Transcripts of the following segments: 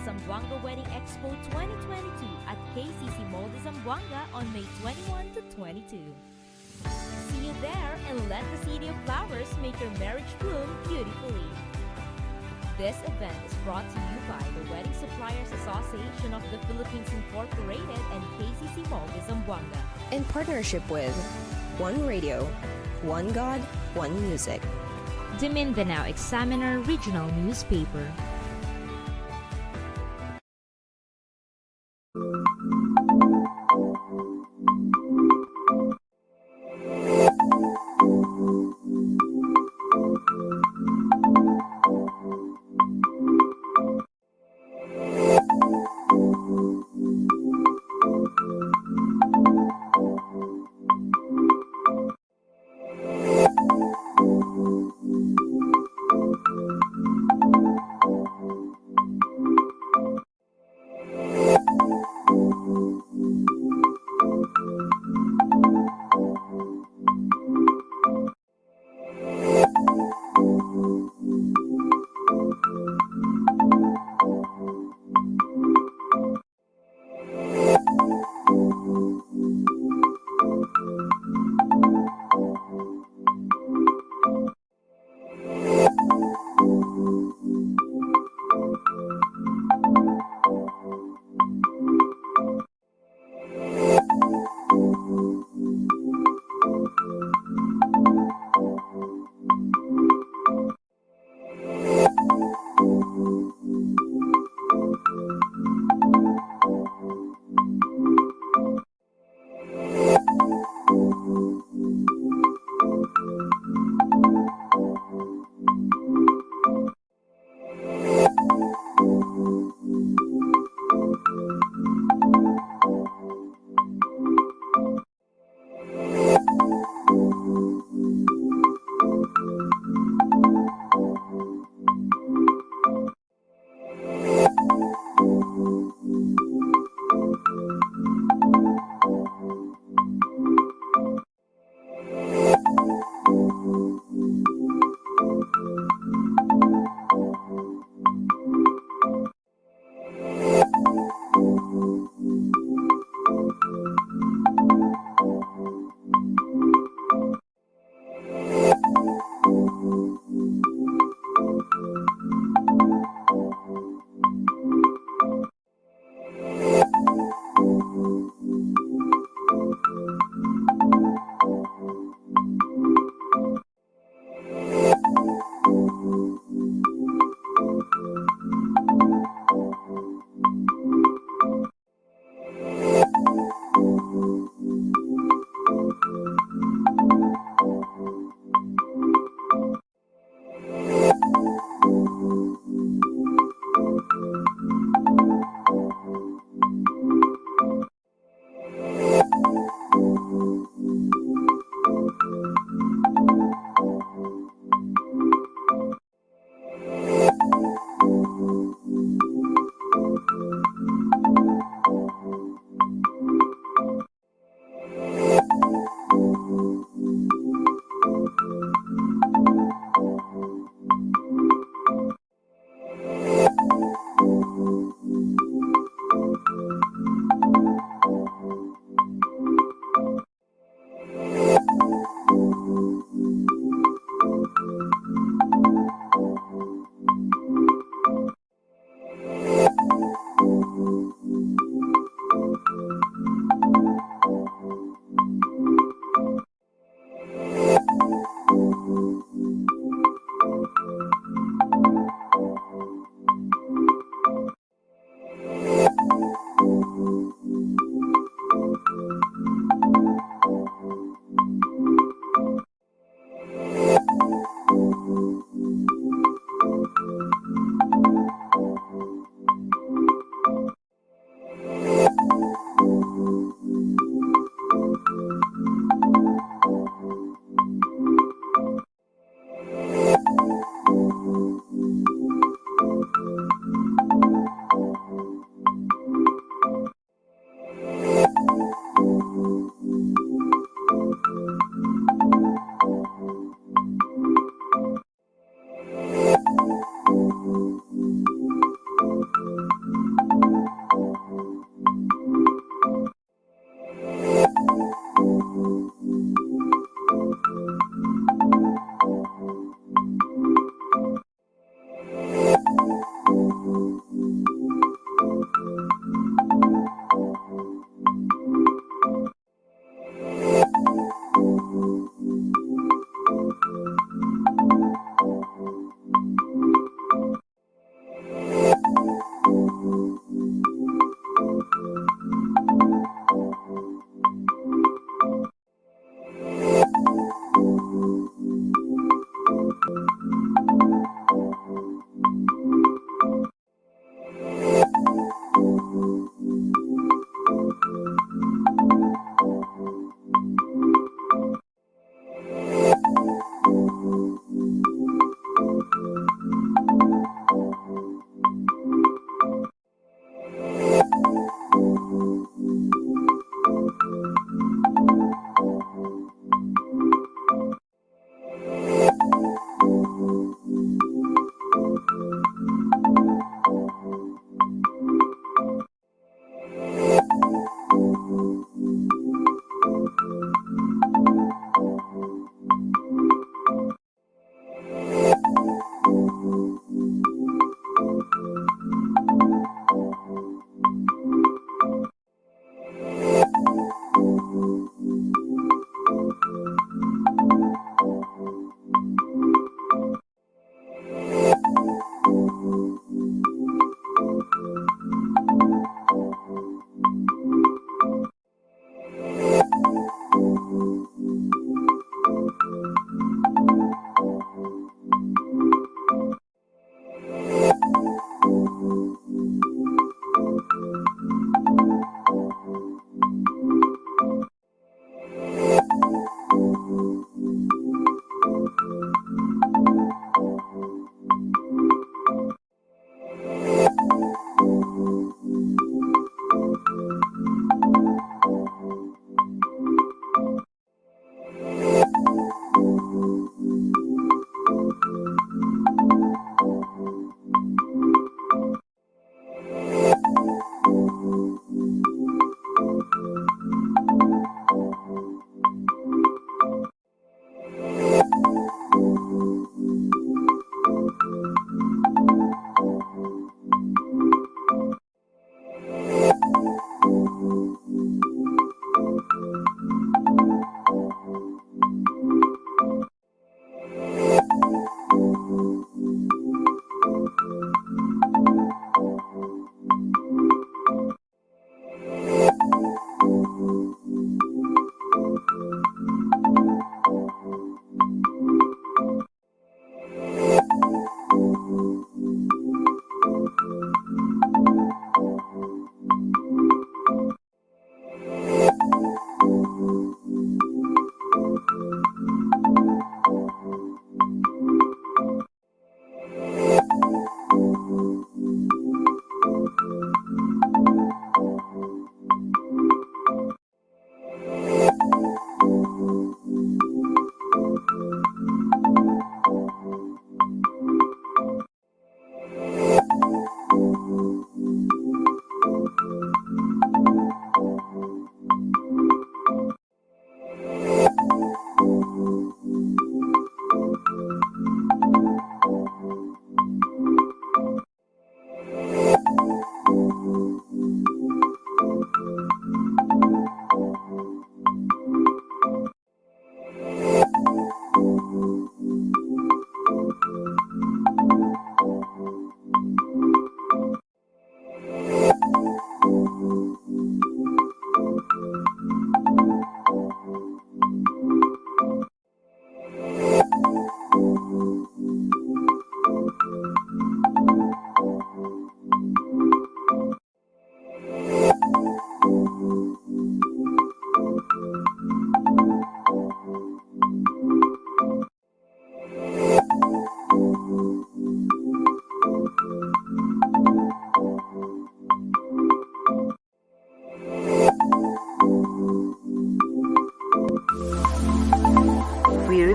Zamboanga Wedding Expo 2022 at KCC Mall de Zamboanga on May 21 to 22. See you there and let the City of Flowers make your marriage bloom beautifully. This event is brought to you by the Wedding Suppliers Association of the Philippines Incorporated and KCC Mall de Zamboanga. In partnership with One Radio, One God, One Music. The Mindanao Examiner Regional Newspaper.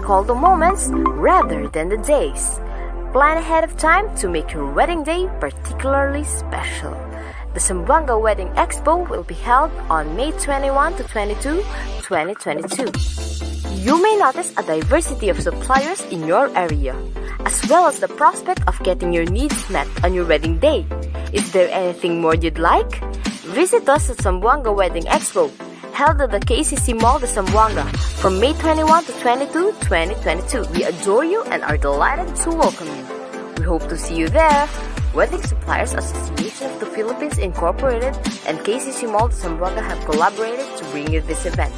recall the moments rather than the days. Plan ahead of time to make your wedding day particularly special. The Zamboanga Wedding Expo will be held on May 21 to 22, 2022. You may notice a diversity of suppliers in your area, as well as the prospect of getting your needs met on your wedding day. Is there anything more you'd like? Visit us at Zamboanga Wedding Expo, held at the KCC Mall de Zamboanga from May 21 to 22, 2022. We adore you and are delighted to welcome you. We hope to see you there. Wedding Suppliers Association of the Philippines Incorporated and KCC Mall de Zamboanga have collaborated to bring you this event.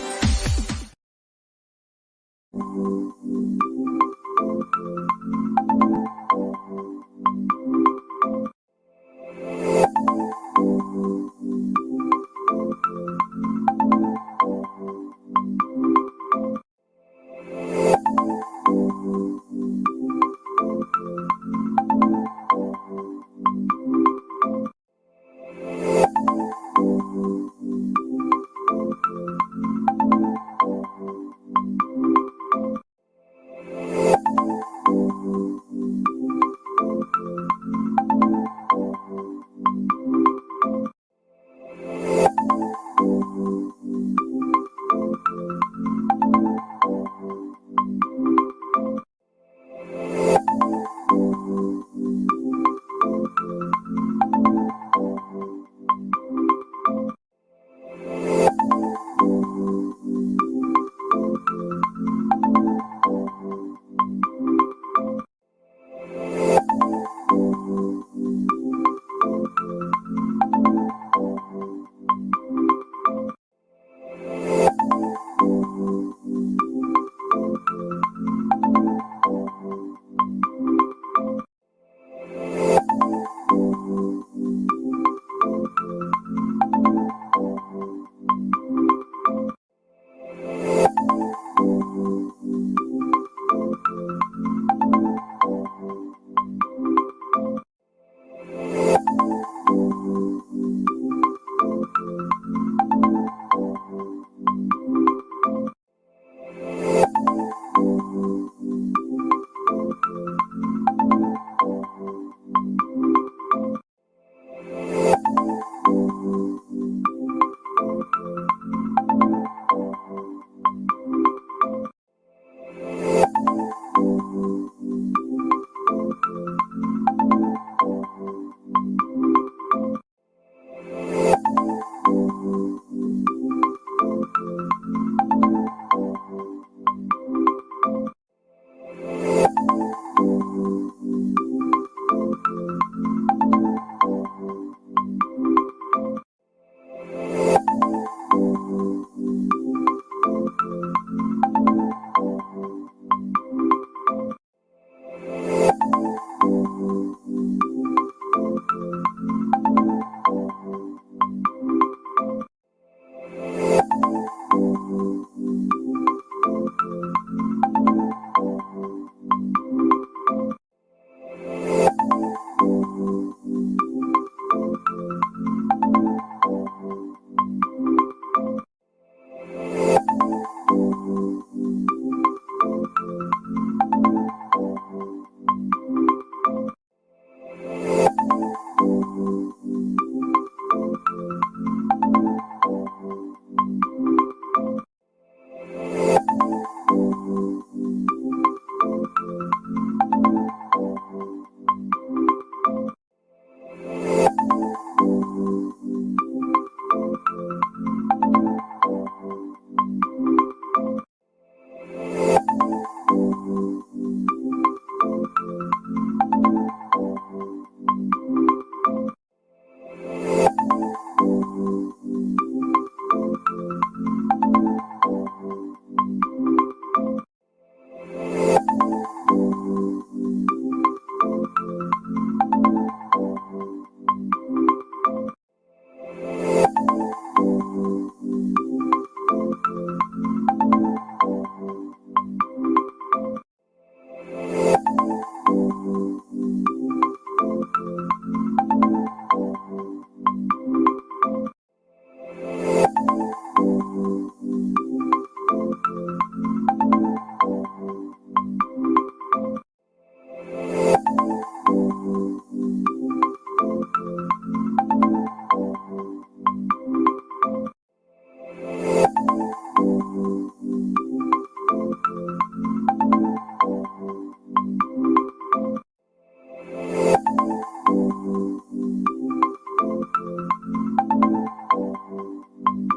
Thank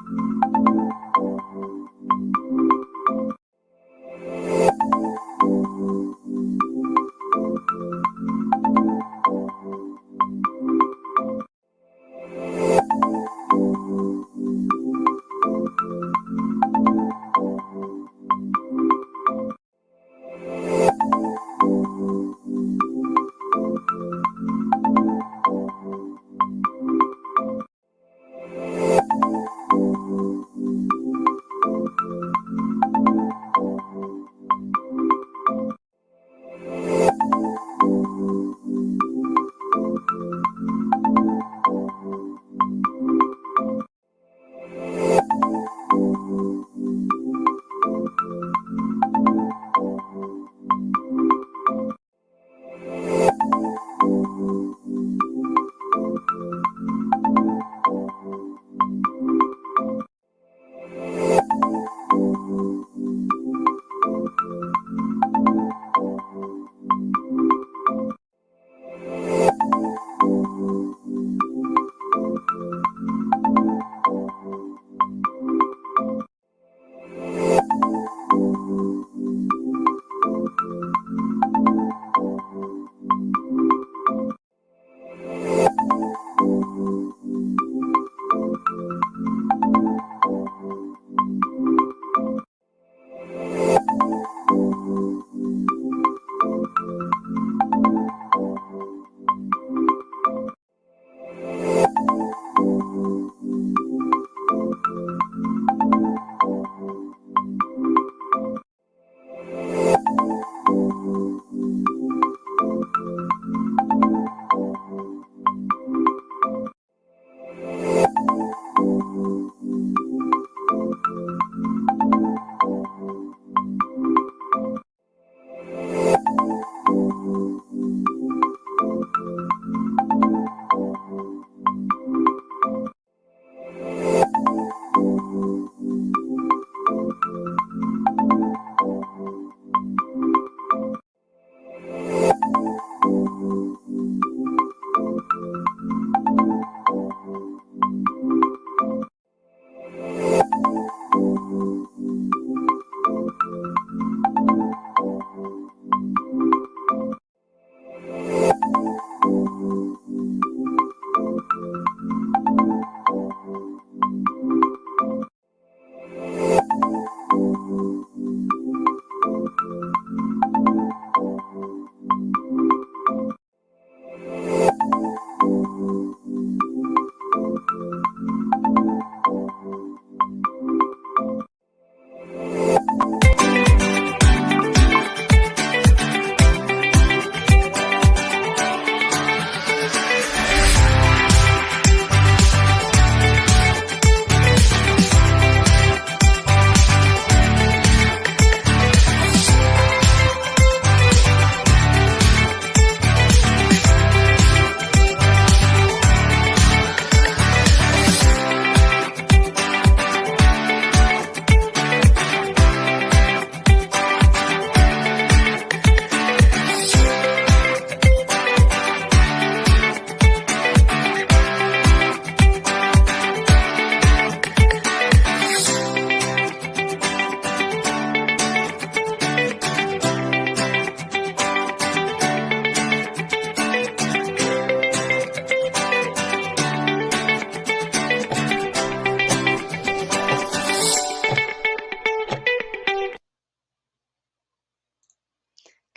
you.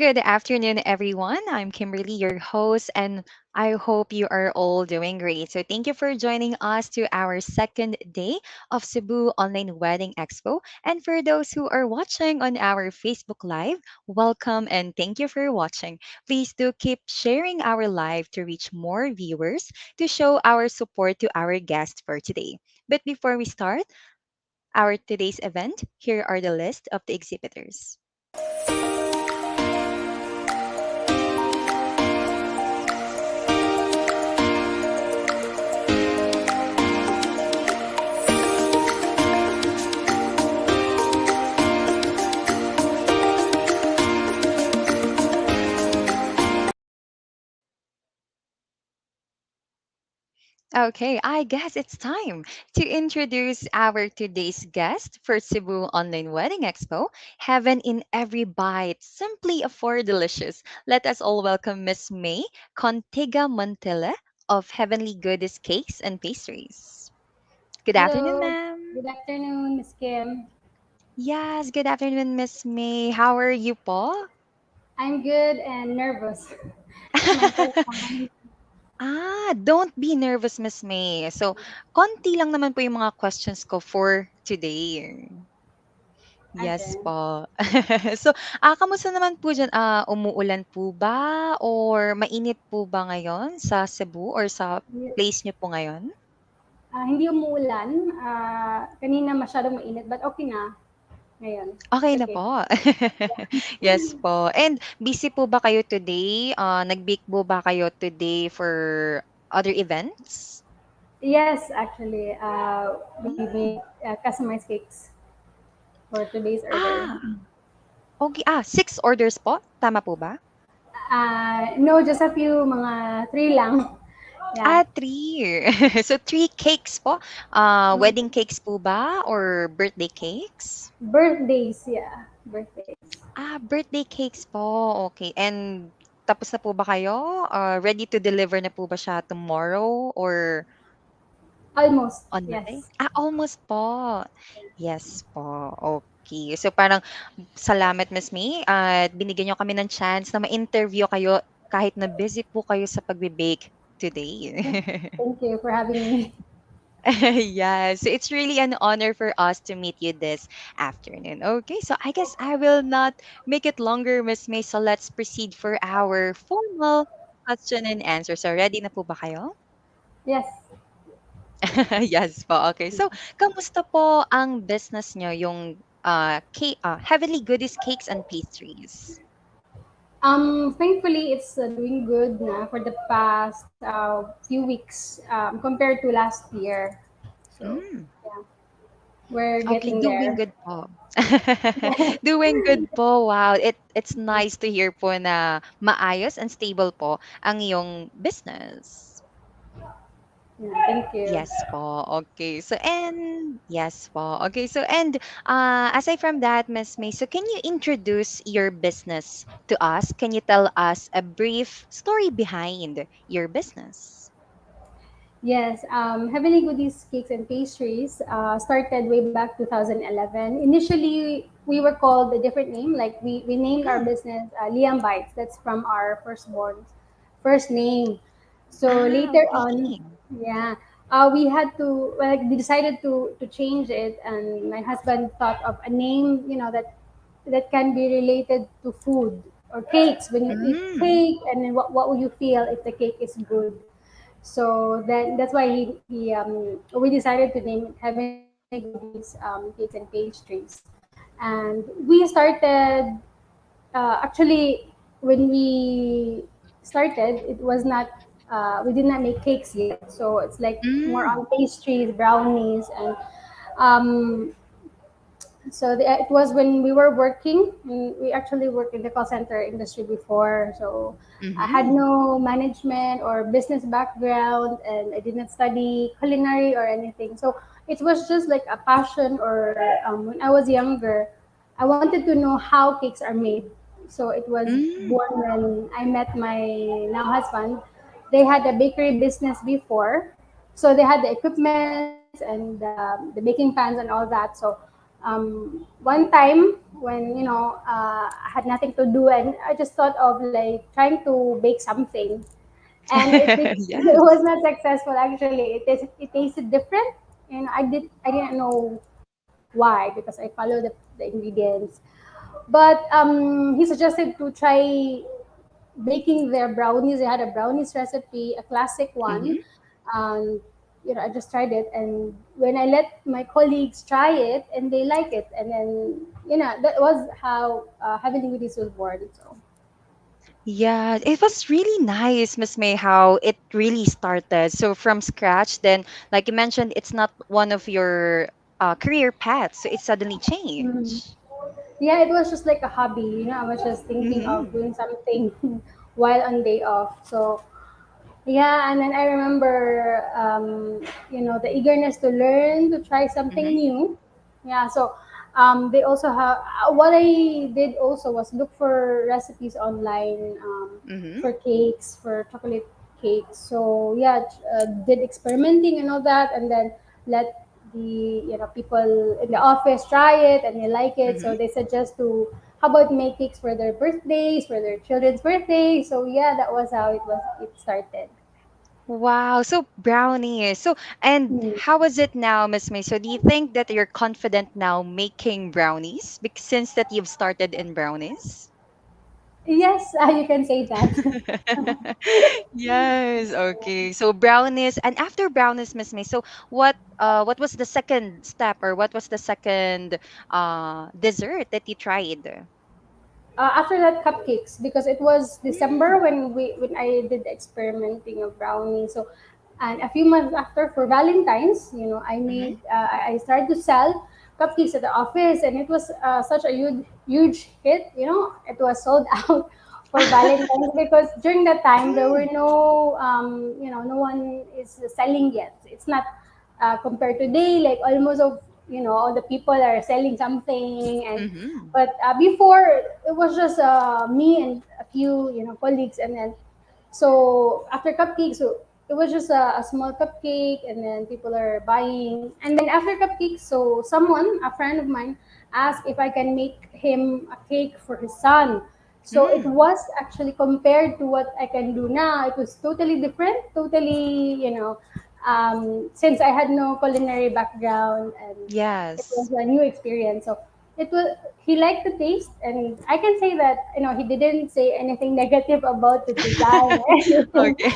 Good afternoon, everyone. I'm Kimberly, your host, and I hope you are all doing great. So, thank you for joining us to our second day of Cebu Online Wedding Expo. And for those who are watching on our Facebook Live, welcome and thank you for watching. Please do keep sharing our live to reach more viewers to show our support to our guest for today. But before we start our today's event, here are the list of the exhibitors. Okay, I guess it's time to introduce our today's guest for Cebu Online Wedding Expo. Heaven in every bite, simply afford delicious. Let us all welcome Miss May Contiga Montilla of Heavenly Goodies Cakes and Pastries. Good afternoon, Hello, ma'am. good afternoon, Miss Kim. Yes, good afternoon, Miss May. How are you po? I'm good and nervous. It's my first time. Don't be nervous, Miss May. So, konti lang naman po yung mga questions ko for today. Yes Okay. po. So, kamusta naman po diyan? Umuulan po ba or mainit po ba ngayon sa Cebu or sa place niyo po ngayon? Hindi umuulan. Kanina masyadong mainit, but okay na ngayon. It's Okay na okay. po. Yes po. And busy po ba kayo today? Nag-bake po ba kayo today for other events? Yes, actually, we Hmm. made customized cakes for today's order. Ah, okay. 6 orders po? Tama po ba? No, just a few, mga three lang. Yeah. 3. So, 3 cakes po? Mm. Wedding cakes po ba or birthday cakes? Birthdays, yeah. Birthdays. Birthday cakes po. Okay. And tapos na po ba kayo? Ready to deliver na po ba siya tomorrow or Almost, on Monday? yes. Almost po. Yes po. Okay. So parang salamat Miss May at binigyan niyo kami ng chance na ma-interview kayo kahit na busy po kayo sa pagbe-bake today. Thank you for having me. Yeah, so it's really an honor for us to meet you this afternoon. Okay, so I guess I will not make it longer, Miss May. So let's proceed for our formal question and answer. So ready na po ba kayo? Yes. Yes po. Okay. So, kamusta po ang business nyo, yung Heavenly Goodies Cakes and Pastries? Thankfully, it's doing good na for the past few weeks compared to last year. So, Mm. yeah, we're Okay, getting doing there. good po. Doing good po. Wow, it's nice to hear po na maayos and stable po ang iyong business. Yeah, thank you. Yes po. Okay. So and yes po. Okay. So and aside from that, Miss May, so can you introduce your business to us? Can you tell us a brief story behind your business? Yes, Heavenly Goodies Cakes and Pastries started way back 2011. Initially, we were called a different name. Like we named our Mm. business Liam Bites. That's from our firstborn's first name. So later on, Okay. yeah, we had to, well, like, we decided to change it, and my husband thought of a name, that can be related to food or cakes. When you eat Mm. cake, and then what will you feel if the cake is good? So then that's why we decided to name it Heavenly Goodies Cakes and Pastries, and we started, actually, when we started, it was not, we did not make cakes yet, so it's like more Mm. on pastries, brownies, and um, so it was when we were working. We actually worked in the call center industry before, so I had Mm-hmm. no management or business background, and I did not study culinary or anything. So it was just like a passion. Or when I was younger, I wanted to know how cakes are made. So it was Mm. born when I met my now husband. They had a bakery business before, so they had the equipment and the baking pans and all that. So One time when I had nothing to do and I just thought of like trying to bake something, and it Yes. was not successful. Actually, it tasted different. I didn't know why because I followed the ingredients. But he suggested to try baking their brownies. They had a brownies recipe, a classic one. Hmm. Um, I just tried it, and when I let my colleagues try it, and they like it, and then that was how Heavenly Goodies was born. So. Yeah, it was really nice, Miss May, how it really started. So from scratch, then, like you mentioned, it's not one of your career paths, so it suddenly Mhm. changed. Yeah, it was just like a hobby. I was just thinking of Mm-hmm. doing something while on day off. So yeah, and then I remember, the eagerness to learn, to try something Mm-hmm. new. Yeah, so they also have. What I did also was look for recipes online, Mm-hmm. for cakes, for chocolate cakes. So yeah, did experimenting and all that, and then let the people in the office try it, and they like it. Mm-hmm. So they suggest to how about make cakes for their birthdays, for their children's birthdays. So yeah, that was how it started. Wow, so brownies. So, and Mm. how is it now, Miss May? So, do you think that you're confident now making brownies since that you've started in brownies? Yes, you can say that. Yes, okay. So brownies, and after brownies, Miss May, so what was the second step, or what was the second dessert that you tried? After that, cupcakes, because it was December when I did the experimenting of brownies. So, and a few months after, for Valentine's, Mm-hmm. I started to sell cupcakes at the office, and it was such a huge hit. It was sold out for Valentine's because during that time there were no no one is selling yet. It's not compared today, like almost of all the people are selling something. And Mm-hmm. but before, it was just me and a few colleagues, and then so after cupcakes, so it was just a small cupcake, and then people are buying. And then after cupcakes, so a friend of mine, asked if I can make him a cake for his son. So it Mm. was actually, compared to what I can do now, it was totally different, totally, since I had no culinary background, and it was Yes. a new experience. So it was, he liked the taste, and I can say that he didn't say anything negative about the design or anything. Okay.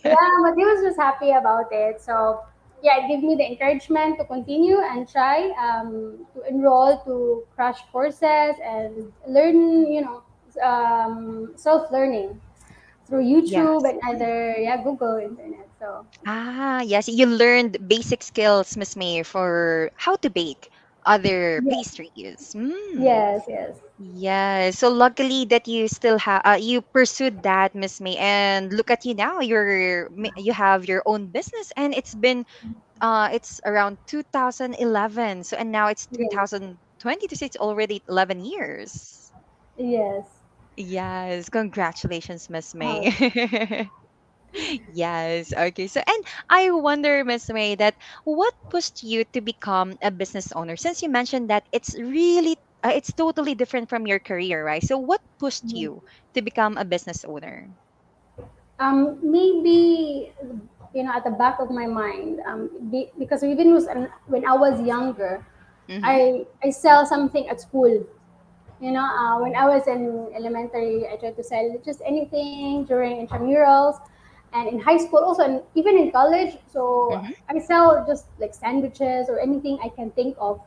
Yeah, but he was just happy about it. So yeah, it gave me the encouragement to continue and try, to enroll to crash courses and learn, self learning through YouTube Yes. and other, yeah, Google internet. So Ah, yes. You learned basic skills, Miss May, for how to bake other yeah, pastries. Mm. yes, yes, Yeah, so luckily that you still have you pursued that, Miss May, and look at you now. You have your own business, and it's around 2011. So and now it's yes, 2022. So it's already 11 years. yes. Yes, congratulations, Miss Uh, May. Yes. Okay. So, and I wonder, Miss May, that what pushed you to become a business owner? Since you mentioned that it's totally different from your career, right? So, what pushed you to become a business owner? maybe at the back of my mind, because even when I was younger, Mm-hmm. I sell something at school. When I was in elementary, I tried to sell just anything during intramurals, and in high school also, and even in college. So Mm-hmm. I sell just like sandwiches or anything I can think of.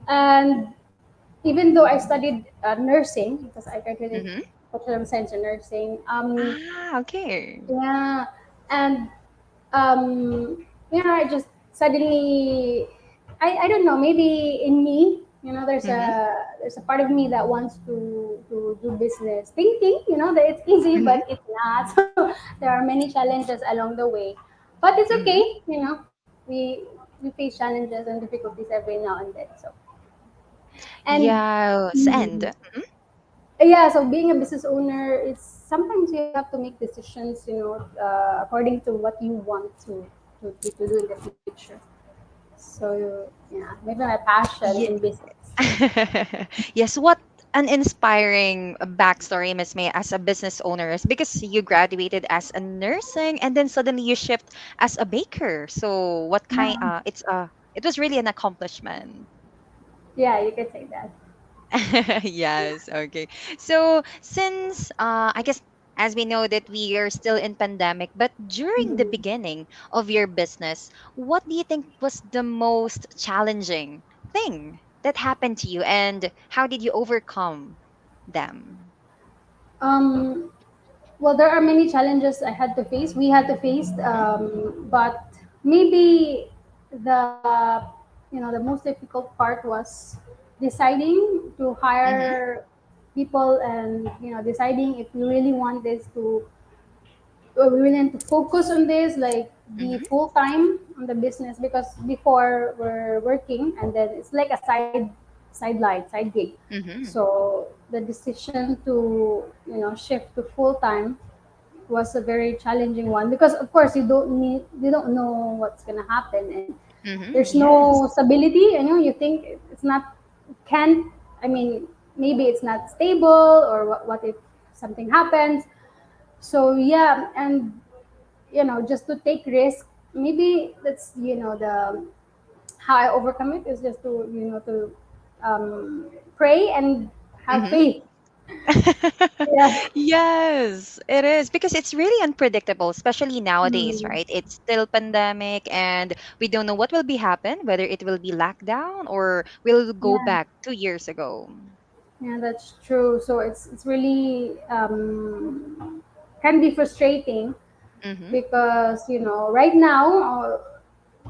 And even though I studied nursing, because I graduated Mm-hmm. Bachelor of Science in Nursing, Ah, okay. yeah, and I just suddenly, I don't know, maybe in me, Mm-hmm. there's a part of me that wants to do business, thinking, that it's easy, Mm-hmm. but it's not. So there are many challenges along the way, but it's Mm-hmm. okay. We face challenges and difficulties every now and then. So and Yes, and mm, yeah, so being a business owner, it's sometimes you have to make decisions, according to what you want to do in the future. So yeah, maybe my passion Yeah. in business. Yes, what an inspiring backstory, Miss May, as a business owner is because you graduated as a nursing and then suddenly you shift as a baker. So what kind Yeah, it was really an accomplishment. yeah, you could say that. Yes, okay. So since I guess as we know that we are still in pandemic, but during the Mhm. beginning of your business, what do you think was the most challenging thing that happened to you and how did you overcome them? Um, well, there are many challenges I had to face. We had to face, Mm-hmm. but maybe the the most difficult part was deciding to Mm-hmm. hire people, and deciding if we really want this to we willing to focus on this, like be Mm-hmm. full time on the business, because before we're working and then it's like a side gig. Mm-hmm. So the decision to shift to full time was a very challenging one, because of course you don't know what's gonna happen, and Mm-hmm. there's Yes. no stability. You think it's not, can't, I mean, maybe it's not stable, or what if something happens. So yeah, and just to take risk, maybe that's the how I overcome it is just to pray and have Mm-hmm. faith. Yeah. Yes, it is because it's really unpredictable, especially nowadays, Mm. right? It's still pandemic and we don't know what will be happen, whether it will be lockdown or we'll go Yeah, back 2 years ago. yeah, that's true. So it's really can be frustrating, Mm-hmm. because right now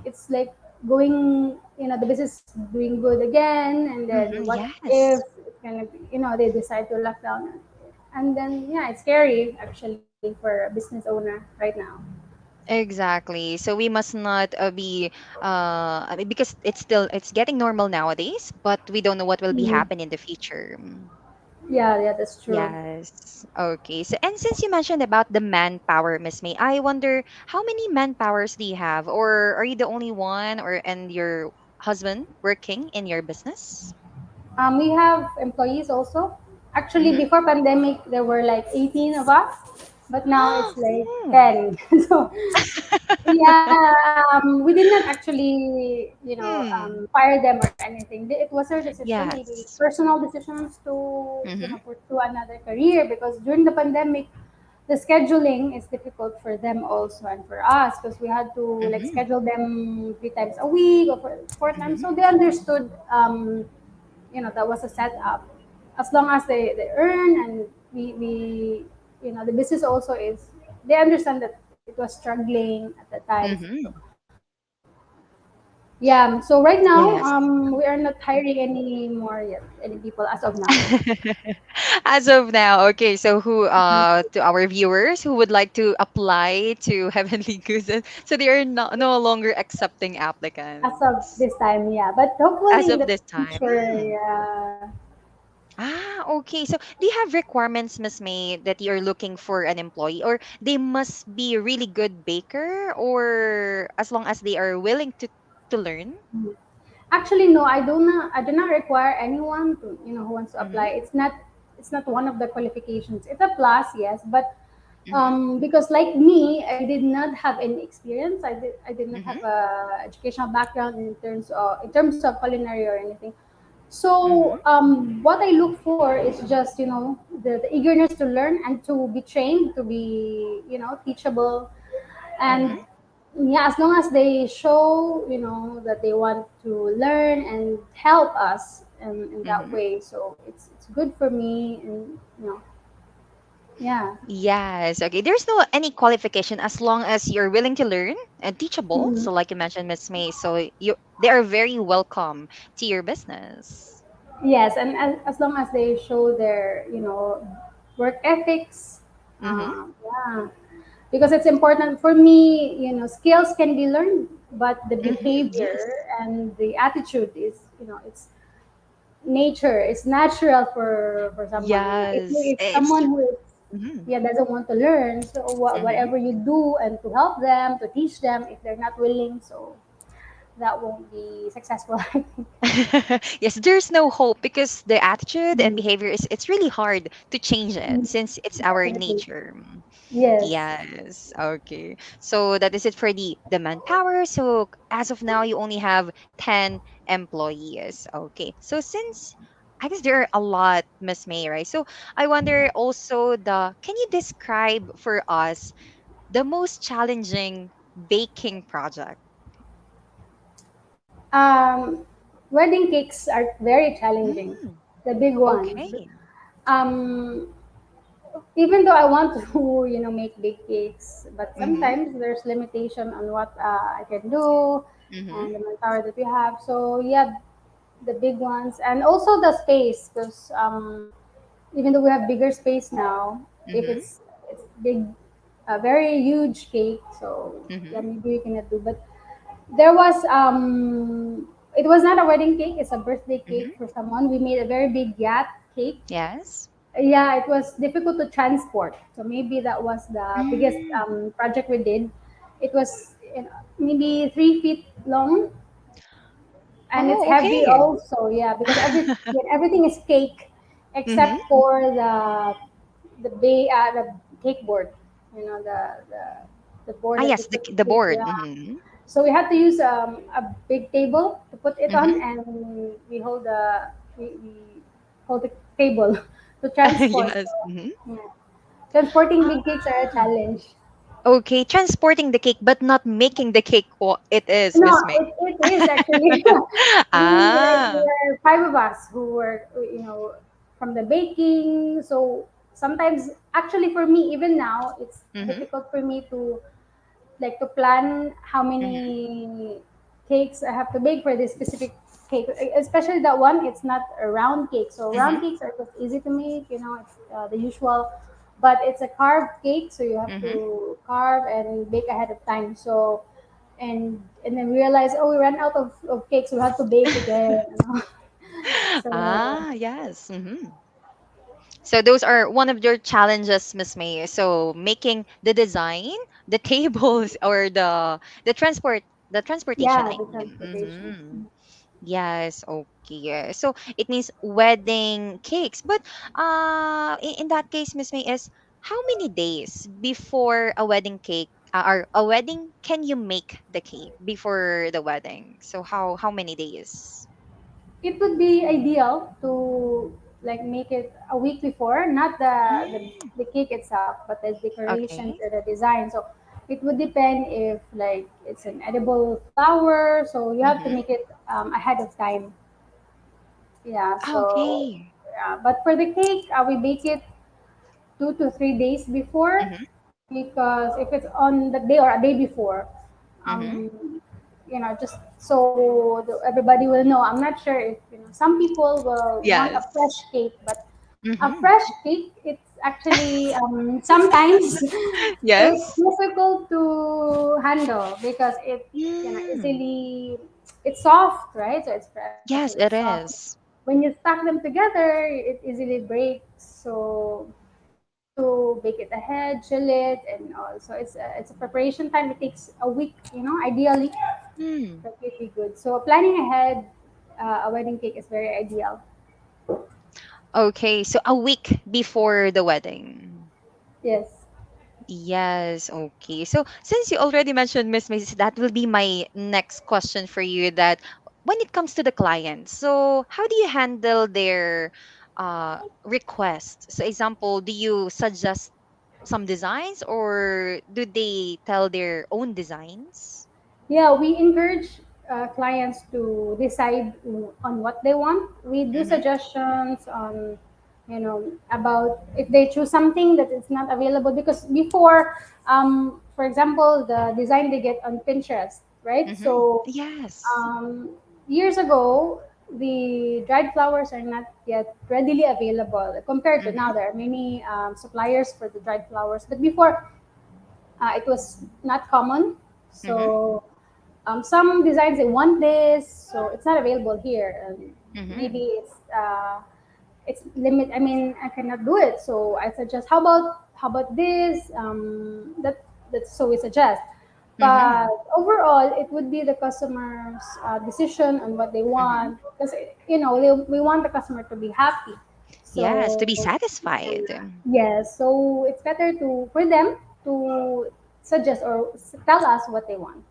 it's like going, the business is doing good again, and then Mm-hmm. what if Yes. it's gonna be, they decide to lock down, and then yeah, it's scary actually for a business owner right now. Exactly. So we must not be I mean, because it's getting normal nowadays, but we don't know what will be Mm. happen in the future. Yeah, yeah, that's true. Yes. Okay. So, and since you mentioned about the manpower, Miss May, I wonder how many manpowers do you have, or are you the only one, or and your husband working in your business? We have employees also. Actually, Mm-hmm. before pandemic, there were like 18 of us, but now it's like Oh. 10. So yeah, we did not actually, Hmm. fire them or anything. It was their decision, maybe Yes. personal decisions to, Mm-hmm. pursue another career, because during the pandemic, the scheduling is difficult for them also and for us, because we had to like Mm-hmm. schedule them 3 times a week or 4 times. Mm-hmm. So they understood, that was a setup. As long as they earn, and we the business also is, they understand that it was struggling at the time. So Mm-hmm. yeah, so right now Yes. we are not hiring any more yet, any people as of now. As of now, okay. So who to our viewers who would like to apply to Heavenly Goose, so they are no longer accepting As of applicants this time, yeah, but as hopefully in of the this time. future, Hmm. yeah. Ah, okay. So do you have requirements, Miss May, that you're looking for an employee, or they must be a really good baker, or as long as they are willing to learn? Actually, no, I do not require anyone to, who wants to Mm-hmm. apply. It's not one of the qualifications. It's a plus, yes, but Mm-hmm. because like me, I did not have any experience. I did not Mm-hmm. have a educational background in terms of culinary or anything. Mm-hmm. So what I look for is just the eagerness to learn and to be trained, to be teachable, Mm-hmm. and yeah, as long as they show that they want to learn and help us in that Mm-hmm. way, so it's good for me, and yeah. Yes. Okay. There's no any qualification as long as you're willing to learn and teachable. Mhm. So, like you mentioned, Miss May, so you they are very welcome to your business. Yes, and as long as they show their work ethics, Mm-hmm. yeah, because it's important for me. Skills can be learned, but the Mm-hmm. behavior Yes. and the attitude is, it's nature. It's natural for someone. Yes. If someone who is, Mm-hmm. yeah, doesn't want to learn, so Mm-hmm. whatever you do and to help them, to teach them, if they're not willing, so that won't be successful. I think. Yes, there's no hope because the attitude and Mm, behavior is it's really hard to change it mm, since it's our definitely. nature. Yes. Yes. Okay. So that is it for the manpower. So as of now, you only have 10 employees. Okay. So since I guess there are a lot, Miss May, right? So I wonder also can you describe for us the most challenging baking project? Um, Wedding cakes are very challenging, Mm, the big ones. okay. Um, Even though I want to, make big cakes, but Mm-hmm. sometimes there's limitation on what I can do Mm-hmm. and the manpower that we have. So yeah, the big ones and also the space, because even though we have bigger space now, if Mm-hmm. it's big, a very huge cake, so yeah, Mm-hmm. maybe we cannot do. But there was it was not a wedding cake; it's a birthday cake Mm-hmm. for someone. We made a very big yacht cake. Yes. Yeah, it was difficult to transport. So maybe that was the biggest Mm. project we did. It was maybe 3 feet long, and it's Oh, heavy okay. also. Yeah, because everything is cake Mm-hmm. except for the cake board. You know the board Ah, that you yes, put the the cake. board. Yeah. Mm-hmm. So we had to use a big table to put it on, Mm-hmm. and we hold the table to transport. Yes. So, Mm-hmm. yeah. Transporting big cakes are a challenge. Okay, transporting the cake, but not making the cake. What it is, No, Miss May. it is actually. We Ah. were five of us who were, from the baking. So sometimes, actually, for me, even now, it's Mm-hmm. difficult for me to like to plan how Mm-hmm. many cakes I have to bake for this specific cake. Especially that one, it's not a round cake. So Mm-hmm. round cakes are just easy to make. It's the usual, but it's a carved cake, so you have Mm-hmm. to carve and bake ahead of time. So and then we realize, oh, we ran out of cakes, we have to bake again. So Ah, yes. Mm-hmm. So those are one of your challenges, Miss May. So making the design, the tables, or the transportation. yeah, I the mean. transportation. Mm-hmm. Yes, okay. Yeah. So it means wedding cakes. But in that case, Miss May, is how many days before a wedding cake or a wedding can you make the cake before the wedding? So how many days? It would be ideal to like make it a week before, not Mm, the cake itself, but the decorations okay. or the design. So it would depend if like it's an edible flower, so you have to Mm-hmm. make it ahead of time. Yeah, so Okay. yeah, but for the cake, we bake it 2 to 3 days before, Mm-hmm. because if it's on the day or a day before, Mm-hmm. um, just so everybody will know. I'm not sure if some people will want a Yes. fresh cake, but a Mm-hmm. fresh cake, it's actually sometimes it's Yes. difficult to handle because it Mm. easily it's soft, right? So it's fresh, so it's Yes, it soft. is. When you stack them together, it easily breaks. So you have to bake it ahead, chill it, and all. So it's a preparation time. It takes a week, ideally. Mm. That would be good. So planning ahead a wedding cake is very ideal. Okay, so a week before the wedding. Yes. Yes, okay. So since you already mentioned Miss Macy, that will be my next question for you that when it comes to the clients, so how do you handle their requests? So example, do you suggest some designs or do they tell their own designs? Yeah, we encourage clients to decide on what they want. We do Mm-hmm. suggestions on, about if they choose something that is not available. Because before, for example, the design they get on Pinterest, right? Mm-hmm. So Yes. um, years ago, the dried flowers are not yet readily available compared to Mm-hmm. now. There are many suppliers for the dried flowers, but before it was not common. Mm-hmm. So some designs they want this, so it's not available here. And Mm-hmm. maybe it's limit. I mean, I cannot do it. So I suggest, how about this? That so we suggest. Mm-hmm. But overall, it would be the customer's decision on what they Mm-hmm. want, because we want the customer to be happy. Yes, to So be satisfied. yes, so it's better to for them to suggest or tell us what they want.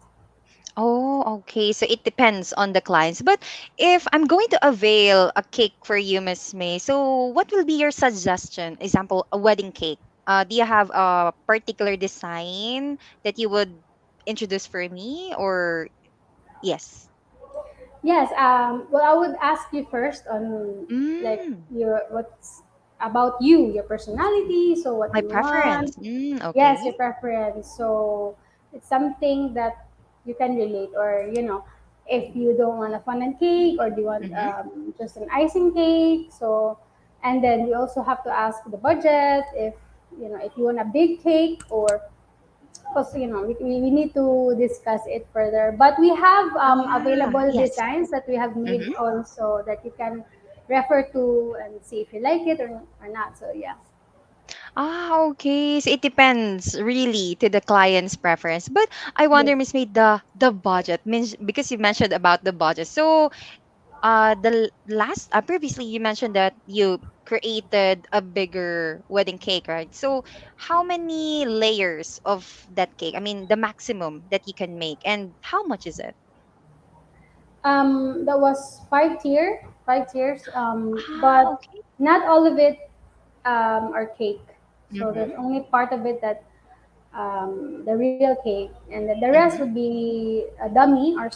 Oh, okay. So it depends on the clients. But if I'm going to avail a cake for you, Miss May, so what will be your suggestion? Example, a wedding cake. Do you have a particular design that you would introduce for me, or yes? Yes. Well, I would ask you first on like Mm, your what's about you, your personality. So what my do you want? preference. Mm, Yes, okay. your preference. So it's something that you can relate, or if you don't want a fondant cake, or do you want Mm-hmm. just an icing cake. So, and then we also have to ask the budget, if you want a big cake, or because we need to discuss it further. But we have Ah, available yes. designs that we have made Mm-hmm. also, that you can refer to and see if you like it or not. So yeah. Ah, okay. So it depends really to the client's preference. But I Yes. wonder, Miss May, the budget means because you mentioned about the budget. So last previously you mentioned that you created a bigger wedding cake, right? So how many layers of that cake? I mean, the maximum that you can make, and how much is it? That was 5 tiers, Ah, but okay. not all of it are cake. So Mm-hmm. there's only part of it that the real cake, and the rest would Mm-hmm. be a dummy or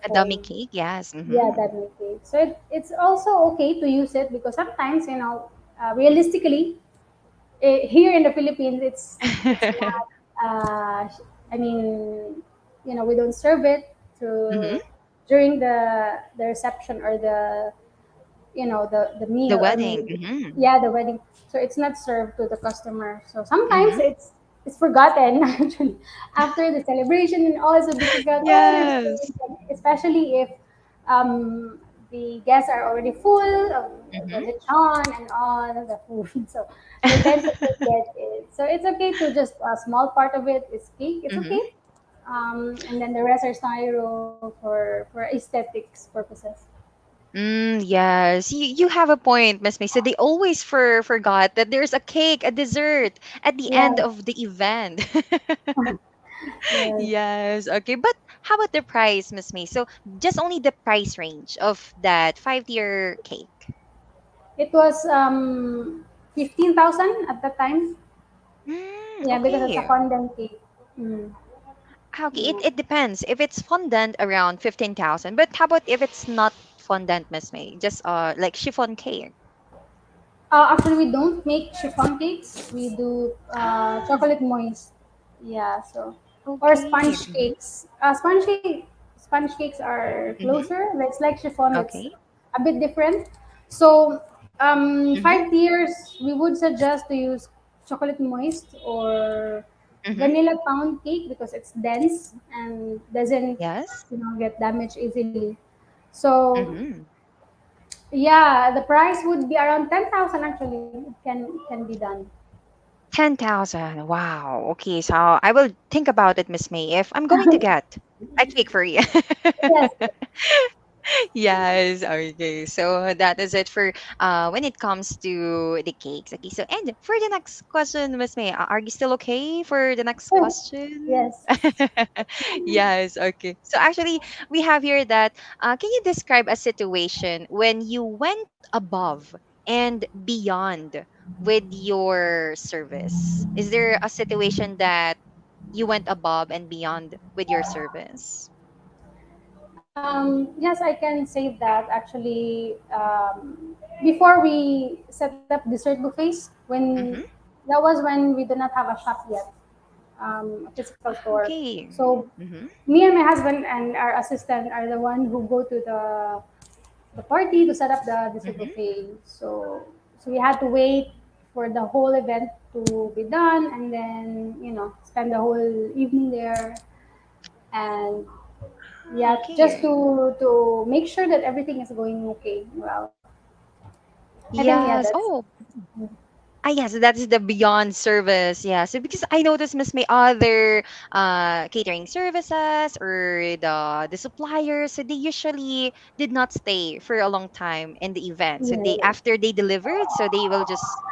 A dummy styrofoam. cake, yes. Yeah, Mm-hmm. dummy cake. So it's also okay to use it, because sometimes realistically, here in the Philippines, it's not. I mean, we don't serve it Mm-hmm. to during the reception, or the The meal, I wedding. mean, Mm-hmm. yeah, the wedding. So it's not served to the customer. So sometimes Mm-hmm. it's forgotten actually after the celebration, and all. So they forgot, oh, there's Yes. cake. Especially if um, the guests are already full of the Mm-hmm. lechon and all the food. So they tend to forget it. So it's okay to just a small part of it is cake. It's Mm-hmm. okay. And then the rest are styro for aesthetics purposes. Yes, you have a point, Miss May. So they always forgot that there's a cake, a dessert at the end Yes, of the event. yes. Yes, okay. But how about the price, Miss May? So just only the price range of that 5-tier cake. It was 15,000 at that time. Yeah, because it's a Okay. fondant cake. Mm, Okay, yeah. it depends. If it's fondant, around 15,000. But how about if it's not fondant, Miss May? Just like chiffon cake. Actually, we don't make chiffon cakes. We do Ah, chocolate moist. Yeah, so or okay. sponge cakes. Sponge cakes are Mm-hmm. closer. It's like chiffon. It's Okay. a bit different. So Mm-hmm. 5 tiers, we would suggest to use chocolate moist or Mm-hmm. vanilla pound cake, because it's dense and doesn't Yes. get damaged easily. So Mm-hmm. yeah, the price would be around 10,000. Actually, it can be done. 10,000. Wow. Okay, so I will think about it, Miss May, if I'm going to get a cake for you. Yes. Yes, okay. So that is it for when it comes to the cakes. Okay, so and for the next question, Miss May, are you still okay for the next question? Yes. Yes, okay. So actually, we have here that can you describe a situation when you went above and beyond with your service? Is there a situation that you went above and beyond with your service? Yes, I can say that actually. Before we set up dessert buffets, when Mm-hmm. that was when we did not have a shop yet, a physical store. Okay. So Mm-hmm. me and my husband and our assistant are the one who go to the party to set up the dessert Mm-hmm. buffet. So we had to wait for the whole event to be done, and then spend the whole evening there, and Ah, yeah, just okay. to make sure that everything is going okay. Well, I think yeah, Yes. that's Oh, Ah, yes, that is the beyond service. Yeah. So because I noticed Miss May other catering services or the suppliers, so they usually did not stay for a long time in the event. So they Yes. after they delivered, so they will just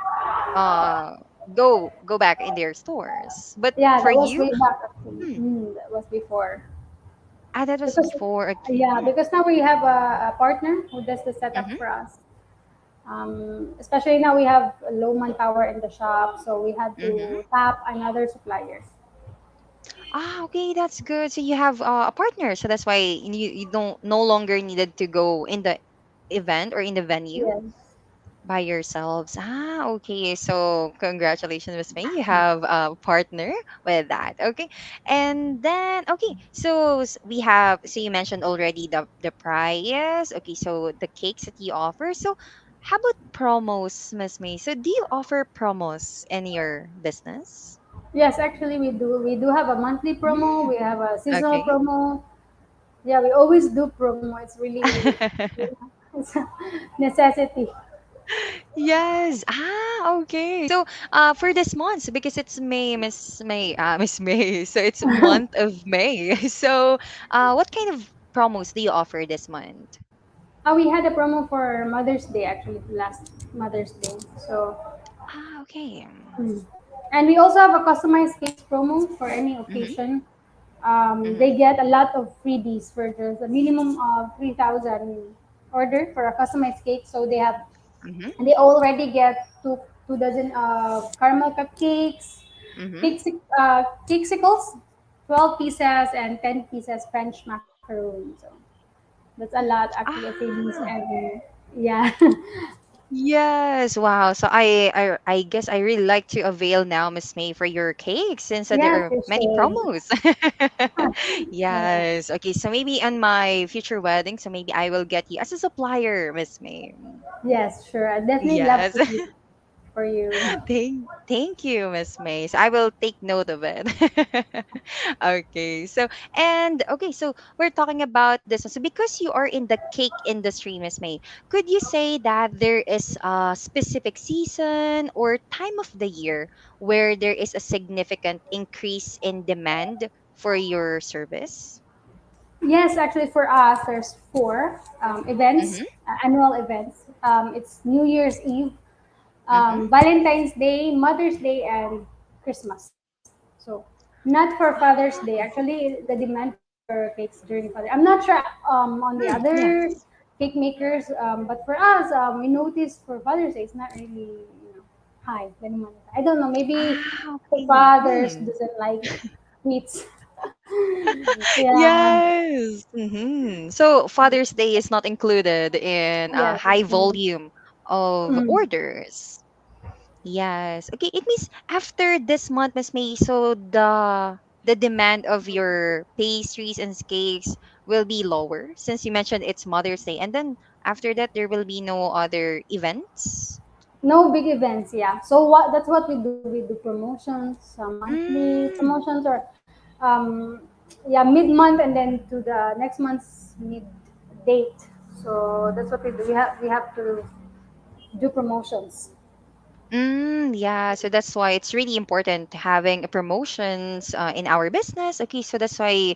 uh go back in their stores. But Yeah, for that was you, way back actually. hmm, That was before. ah, that was Because before. Okay. yeah, because now we have a partner who does the setup Mm-hmm. for us. Especially now we have low manpower in the shop, so we had Mm-hmm. to tap another suppliers. Ah, okay, that's good. So you have a partner, so that's why you don't no longer needed to go in the event or in the venue Yes. by yourselves. Ah, okay. So congratulations, Miss May. You have a partner with that. Okay. And then okay, so we have so you mentioned already the price. Okay, so the cakes that you offer. So how about promos, Miss May? So do you offer promos in your business? Yes, actually we do. We do have a monthly promo. Mm, We have a seasonal okay. promo. Yeah, we always do promo. It's really, it's a necessity. Yes. Ah, okay. So, for this month, so because it's May, Miss May, Miss May, so it's month of May. So, what kind of promos do you offer this month? We had a promo for Mother's Day actually, last Mother's Day. So, Ah, okay. mm. And we also have a customized cakes promo for any Mm-hmm. occasion. Mm-hmm. They get a lot of freebies for just a minimum of 3,000 order for a customized cake. So they have, Mm-hmm. and they already get two dozen caramel cupcakes, Mm-hmm. cakesicles, 12 pieces, and 10 pieces French macaroon. So that's a lot actually of freebies. Ah, And yeah. yes. Wow. So I guess I really like to avail now, Miss May, for your cake since there Yes, are you many should. promos. Yeah. Yes. Okay. So maybe on my future wedding, so maybe I will get you as a supplier, Miss May. Yes, sure. I definitely love Yes. to do for you. Thank you, Miss May. So I will take note of it. Okay. So and okay, so we're talking about this. So because you are in the cake industry, Miss May, could you say that there is a specific season or time of the year where there is a significant increase in demand for your service? Yes, actually, for us, there's four events, Mm-hmm. annual events. It's New Year's Eve, Mm-hmm. Valentine's Day, Mother's Day, and Christmas. So, not for Father's Day. Actually, the demand for cakes during Father. I'm not sure on the Mm, other yes. cake makers, but for us, we noticed for Father's Day, it's not really high. The demand. I don't know. Maybe Ah, the okay. fathers Hmm. doesn't like sweets. Yeah. Yes. So Father's Day is not included in a Yes. high volume of Mm. orders. Yes. Okay. It means after this month, Miss May, so the demand of your pastries and cakes will be lower since you mentioned it's Mother's Day, and then after that there will be no other events. No big events, yeah. So what that's what we do. We do promotions, some monthly Mm. promotions, or yeah, mid month and then to the next month's mid date. So that's what we do. We have to do promotions. Yeah, so that's why it's really important having a promotions in our business. Okay, so that's why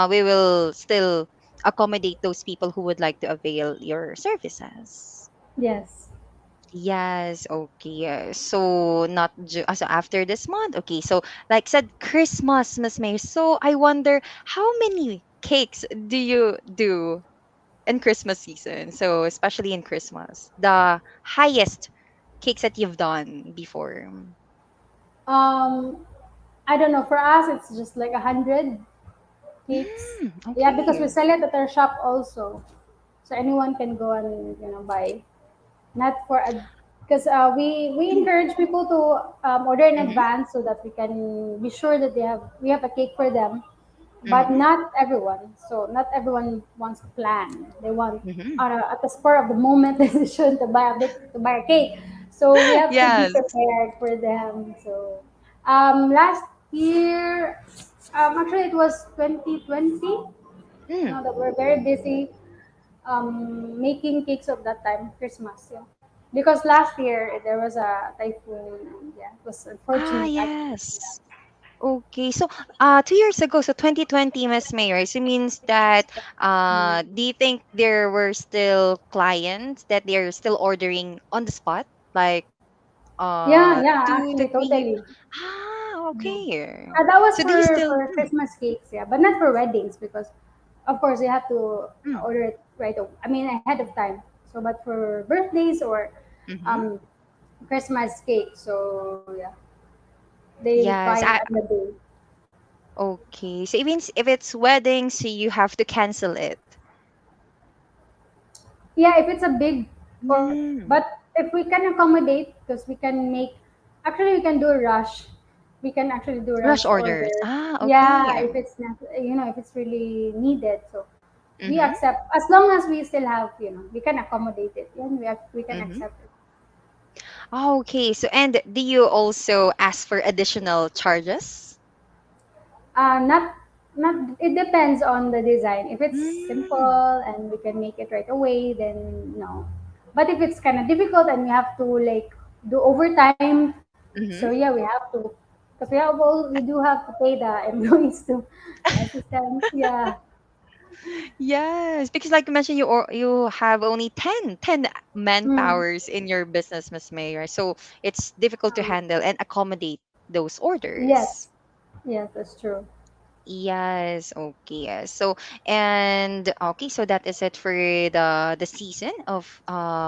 we will still accommodate those people who would like to avail your services. Yes. Yes, okay. So not so after this month. Okay, so like said, Christmas, Miss May. So I wonder how many cakes do you do in Christmas season? So especially in Christmas, the highest cakes that you've done before. Um, I don't know. For us, it's just like 100 cakes. Yeah, because we Okay. sell it at our shop also, so anyone can go and buy. Not for a because we encourage people to order in Mm-hmm. advance so that we can be sure that we have a cake for them, but Mm-hmm. not everyone. So not everyone wants to plan. They want Mm-hmm. at the spur of the moment decision to buy a cake. So we have to be Yes. prepared for them. So last year, actually it was 2020. Mm. That we're very busy making cakes of that time, Christmas. Yeah. because last year there was a typhoon, and yeah, it was Ah, unfortunate actually. yes. Okay. So, 2 years ago, so 2020, Miss Mayor, so means that, Mm. do you think there were still clients that they're still ordering on the spot, like Yeah, yeah, 2 to 3 years? totally. Ah, okay. That was So do you still? for Christmas cakes, yeah, but not for weddings because, of course, you have to Mm, order it right. I mean, ahead of time. So, but for birthdays or mm-hmm. um, Christmas cake, so yeah, they buy Yes. it on the day. Okay. So it means if it's wedding, so you have to cancel it. Yeah, if it's a big, or Mm. but if we can accommodate, because we can make, actually we can do a rush. We can actually do Rush rush orders. order. Ah, Yeah, okay. if it's not, if it's really needed. So we Mm-hmm. accept as long as we still have, we can accommodate it. Yeah, we can Mm-hmm. accept it. Okay. So, and do you also ask for additional charges? Not not it depends on the design. If it's Mm. simple and we can make it right away, then no. But if it's kind of difficult and we have to like do overtime, so Mm-hmm. yeah, we have to, because we do have to pay the employees to the assistants. Yeah. Yes, because like you mentioned, you have only ten Mm. manpowers in your business, Miss Mayor. So it's difficult to handle and accommodate those orders. Yes. Yes, that's true. Yes, okay. Yes. So, and okay, so that is it for the season of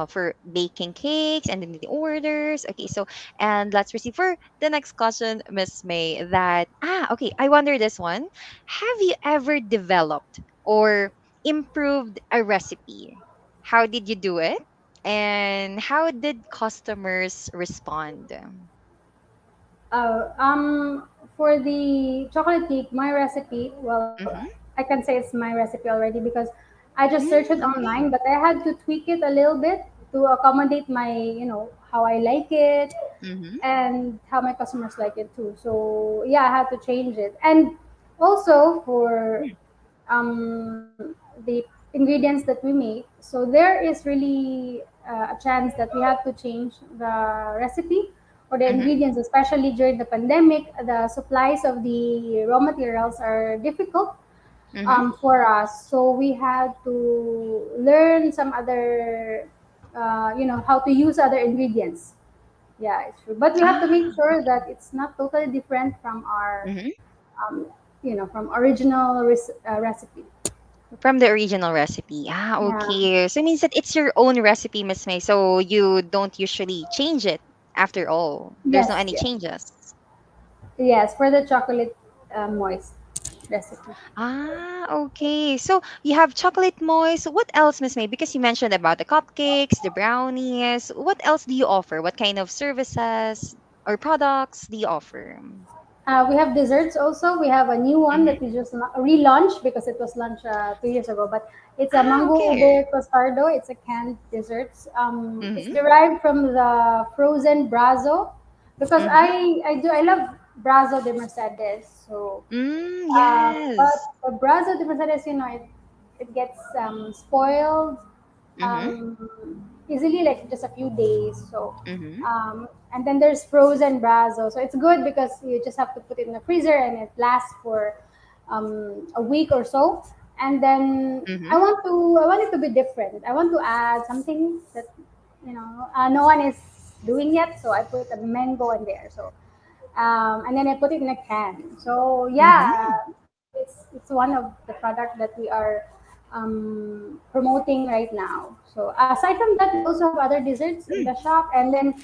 for baking cakes and then the orders. Okay, so and let's proceed for the next question, Miss May. That okay, I wonder this one. Have you ever developed or improved a recipe? How did you do it? And how did customers respond? Uh, um, for the chocolate cake, my recipe, well, Mm-hmm. I can say it's my recipe already because I just searched it online, Okay. but I had to tweak it a little bit to accommodate my, how I like it Mm-hmm. and how my customers like it too. So yeah, I had to change it. And also for the ingredients that we make. So there is really a chance that we have to change the recipe or the Mm-hmm. ingredients, especially during the pandemic. The supplies of the raw materials are difficult Mm-hmm. for us. So we had to learn some other, how to use other ingredients. Yeah, it's true. But we have to make Ah. sure that it's not totally different from our, Mm-hmm. um, from original recipe. From the original recipe. Ah, Yeah. okay. So it means that it's your own recipe, Miss May. So you don't usually change it after all. There's no Yes, any yes. changes. Yes, for the chocolate moist recipe. Ah, okay. So you have chocolate moist. What else, Miss May? Because you mentioned about the cupcakes, the brownies. What else do you offer? What kind of services or products do you offer? We have desserts also. We have a new one Mm-hmm. that we just relaunched because it was launched 2 years ago. But it's a Ah, mango okay. ube costardo. It's a canned desserts. It's Mm-hmm. derived from the frozen brazo because Mm-hmm. I love brazo de Mercedes. So Mm, but yes. the brazo de Mercedes, it gets spoiled Mm-hmm. easily, like just a few days. So, Mm-hmm. and then there's frozen brazo. So it's good because you just have to put it in the freezer and it lasts for a week or so. And then Mm-hmm. I want it to be different. I want to add something that no one is doing yet. So I put a mango in there. So and then I put it in a can. So Mm-hmm. yeah, it's one of the product that we are promoting right now. So aside from that, we also have other desserts in Mm, the shop, and then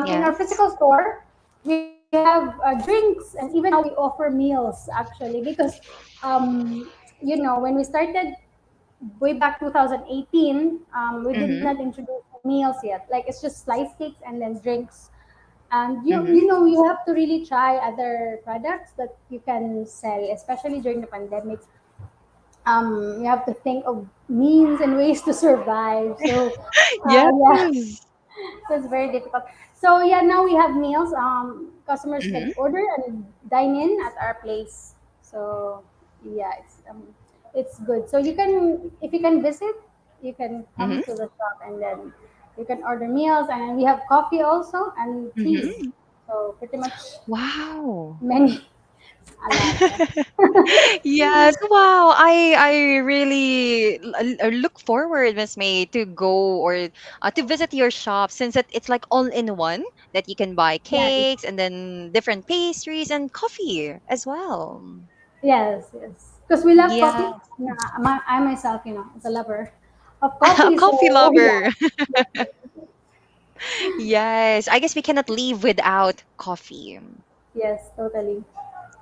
in our yes. physical store, we have drinks, and even now we offer meals actually because when we started way back 2018, we did not Mm-hmm. introduce meals yet. Like it's just slice cakes and then drinks, and Mm-hmm. you have to really try other products that you can sell, especially during the pandemic. You have to think of means and ways to survive. So yeah, Yes. so it's very difficult. So yeah, now we have meals. Customers can Mm-hmm. order and dine in at our place. So yeah, it's good. So you can, if you can visit, you can come Mm-hmm. to the shop and then You can order meals, and then we have coffee also and teas. Mm-hmm. So pretty much Wow. many, a lot. Yes, wow. I really look forward, Miss May, to go or to visit your shop since it's like all in one that you can buy Yeah. cakes and then different pastries and coffee as well. Yes. Yes. Because we love coffee. Yeah, Yeah, I myself, is a lover of a coffee. coffee So lover. yeah. Yes, I guess we cannot live without coffee. Yes. Totally.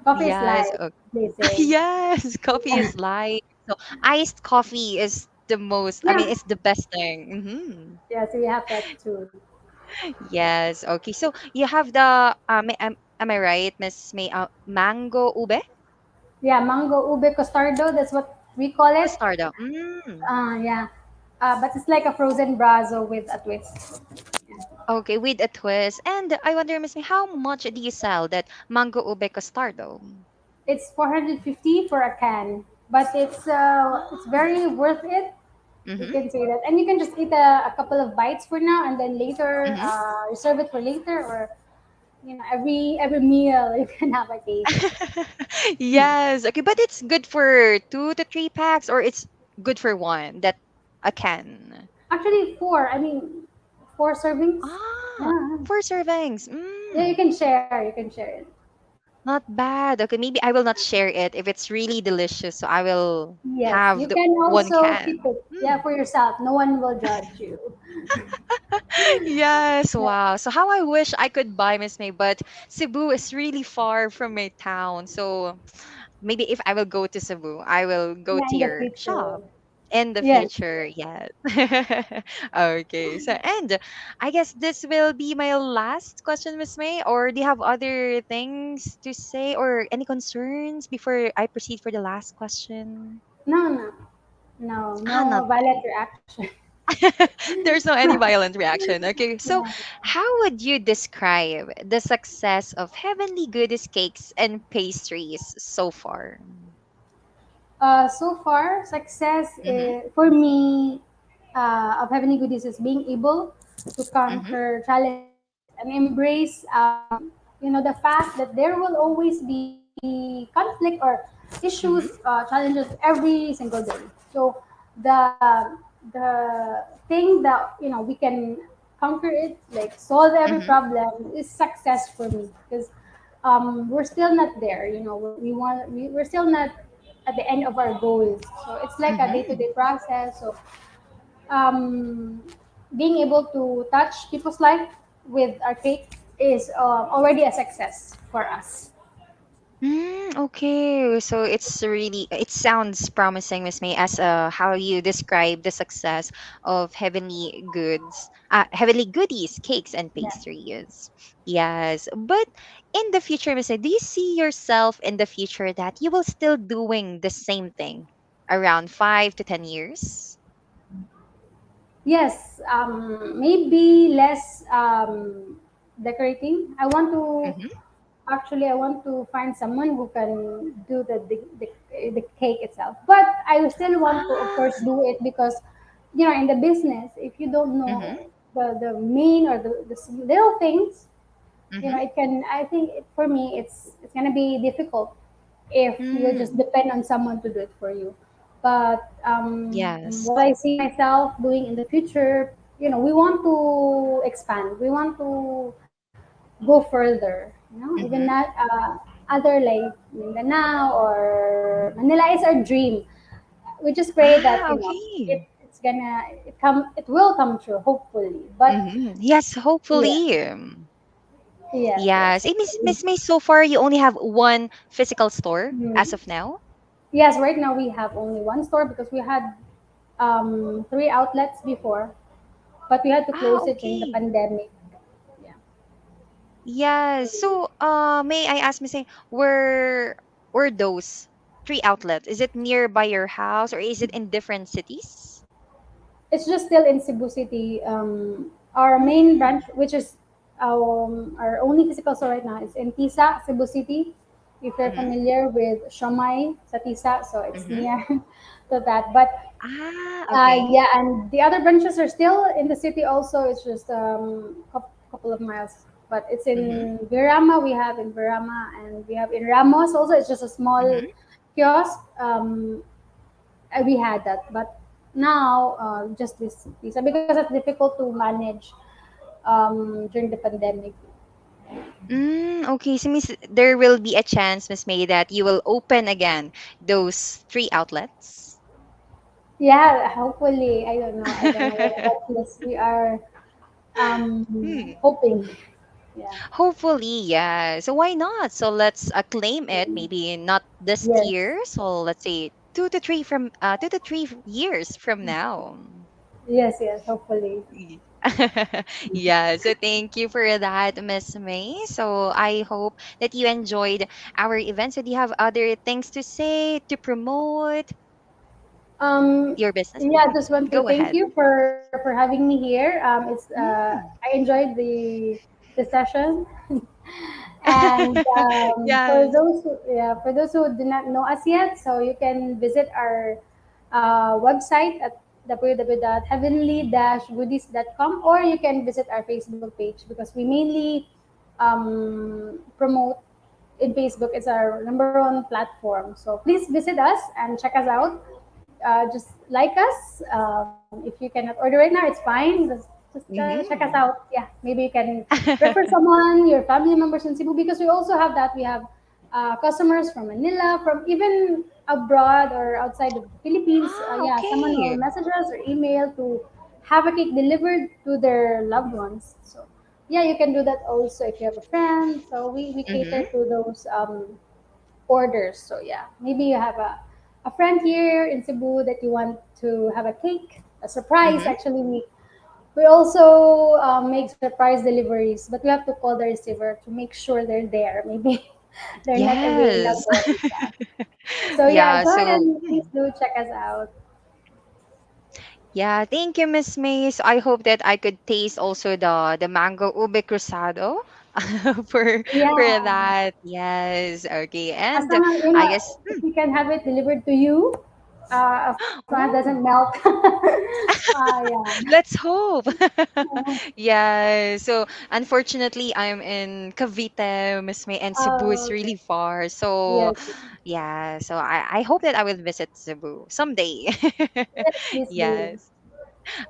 Coffee is Yes, life, they say. yes, coffee is life. So iced coffee is the most, I Yeah. mean, it's the best thing. Hmm. Yes, we have that too. Yes, okay. So you have the, am I right, Miss May, mango ube? Yeah, mango ube costardo. That's what we call it. Costardo. Mm. Yeah. But it's like a frozen brazo with a twist. Okay, with a twist. And I wonder, Miss May, how much do you sell that mango ube costardo? It's 450 for a can, but it's very worth it. You Mm-hmm. can say that, and you can just eat a couple of bites for now, and then later Mm-hmm. reserve it for later, or every meal you can have a taste. Yes, okay, but it's good for 2 to 3 packs, or it's good for one that a can. Actually, four. I mean, four servings. Ah, Yeah, 4 servings. yeah. You Mm, can share. You can share it. not bad. Okay, maybe I will not share it if it's really delicious. So I will Yes, have you the can one also can. keep it. Yeah, Mm. for yourself. No one will judge you. Yes, Yeah, wow. So how I wish I could buy Miss May, but Cebu is really far from my town. So maybe if I will go to Cebu, I will go yeah. to In the your future. shop in the Yes. future. Yes. Okay. So and I guess this will be my last question, Miss May. Or do you have other things to say or any concerns before I proceed for the last question? No, no, no, Ah, no not violent reaction. There's no any violent reaction. Okay, so Yeah. how would you describe the success of Heavenly Goodies cakes and pastries so far? So far, success Mm-hmm. for me of Heavenly Goodies is being able to Mm-hmm. conquer challenges and embrace, the fact that there will always be conflict or issues, Mm-hmm. challenges every single day. So the thing that we can conquer it, like solve every Mm-hmm. problem, is success for me because we're still not there. We're still not at the end of our goals. So it's like a Mm-hmm. day-to-day process. So um, being able to touch people's life with our cake is already a success for us. Okay, so it's really it sounds promising, Miss May, as how you describe the success of Heavenly Goodies, cakes and Yeah. pastries. Yes, but in the future, Miss May, do you see yourself in the future that you will still doing the same thing around 5 to 10 years? Yes, maybe less decorating. Mm-hmm. I want to find someone who can do the cake itself. But I still want to, of course, Ah. do it because, in the business, if you don't Mm-hmm. know the main or the little things, Mm-hmm. it can. I think for me, it's gonna be difficult if you just Mm. depend on someone to do it for you. But Yes. what I see myself doing in the future, we want to expand. We want to go further. Even Mm-hmm. not other like Mindanao or Manila is our dream. We just pray that Ah, okay. it will come true, hopefully. But Mm-hmm. Yes, yeah, hopefully. yes, Yes. yes. Miss May, so far you only have one physical store as Mm. of now? Yes, right now we have only one store because we had three outlets before, but we had to Ah, close it during the okay. pandemic. Yeah. Yes. So, may I ask, Miss May, were those 3 outlets? Is it nearby your house or is it in different cities? It's just still in Cebu City. Our main Mm. branch, which is our only physical store right now, is in Tisa, Cebu City. If you're Mm-hmm. familiar with Shomai sa Tisa, so it's Mm-hmm. near to that. But Okay. yeah, and the other branches are still in the city. Also, it's just couple of miles. But it's Mm-hmm. in Virama. We have in Virama, and we have in Ramos. Also, it's just a small Mm-hmm. kiosk. We had that, but now just this visa because it's difficult to manage during the pandemic. Okay, so Miss, there will be a chance, Miss May, that you will open again those three outlets. Yeah, hopefully. I don't know what yes we are Hmm. hoping. Yeah. Hopefully, yeah. So why not? So let's claim it. Maybe not this Yes. year. So let's say 2 to 3 years from now. Yes. Yes. Hopefully. Ye- Yeah, so thank you for that, Miss May. So I hope that you enjoyed our event. So do you have other things to say to promote Um, your business? yeah, I just want to Go thank ahead. you for having me here. Mm. I enjoyed the session. And Yes. for those who do not know us yet, so you can visit our website at www.heavenly-goodies.com, or you can visit our Facebook page because we mainly promote in Facebook. It's our number one platform. So please visit us and check us out. Just like us. If you cannot order right now, it's fine. Just check us out. Mm-hmm. Yeah, maybe you can refer someone, your family members in Cebu, because we also have that. We have customers from Manila, from even abroad or outside of the Philippines. Yeah, someone will Okay. message us or email to have a cake delivered to their loved ones. So yeah, you can do that also if you have a friend. So we cater Mm-hmm. to those orders. So yeah, maybe you have a friend here in Cebu that you want to have a cake, a surprise. Mm-hmm. Actually, we also make surprise deliveries, but we have to call the receiver to make sure they're there. Maybe they're not Yes. available. Yeah. So yeah, Yeah, go ahead so and please do check us out. yeah, thank you, Miss May. So I hope that I could taste also the mango ube cruzado for for Yeah, that. Yes. Okay. as And long as I guess if we can have it delivered to you, as long as it doesn't oh, melt. Yeah. let's hope. Yeah. So unfortunately, I'm in Cavite, Miss May, and Cebu is Okay. really far. So Yes. yeah. So I hope that I will visit Cebu someday. Yes, please do. Yes.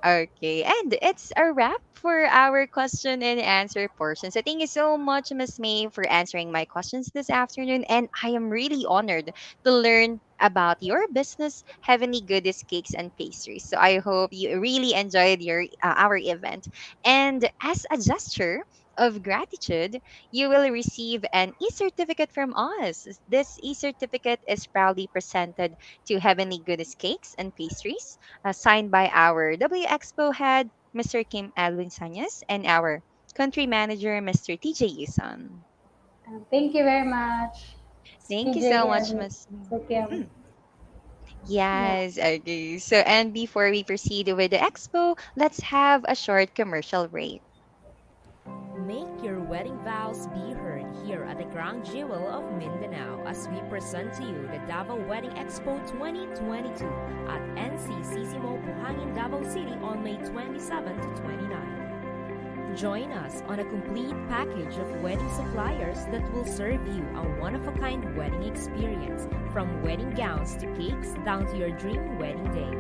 Okay, and it's a wrap for our question and answer portion. So thank you so much, Miss May, for answering my questions this afternoon. And I am really honored to learn about your business, Heavenly Goodies Cakes and Pastries. So I hope you really enjoyed your our event. And as a gesture of gratitude, you will receive an e-certificate from us. This e-certificate is proudly presented to Heavenly Goodies Cakes and Pastries, signed by our W Expo head, Mr. Kim Edwin Sanyas, and our country manager, Mr. TJ Yuson. Thank you very much, Thank you TJ so much, and Miss. Sir Kim. Mm, Yeah. yes, okay. So, and before we proceed with the expo, let's have a short commercial break. Make your wedding vows be heard here at the Crown Jewel of Mindanao as we present to you the Davao Wedding Expo 2022 at NCCC Mall, Buhangin, Davao City on May 27 to 29. Join us on a complete package of wedding suppliers that will serve you a one-of-a-kind wedding experience, from wedding gowns to cakes down to your dream wedding day.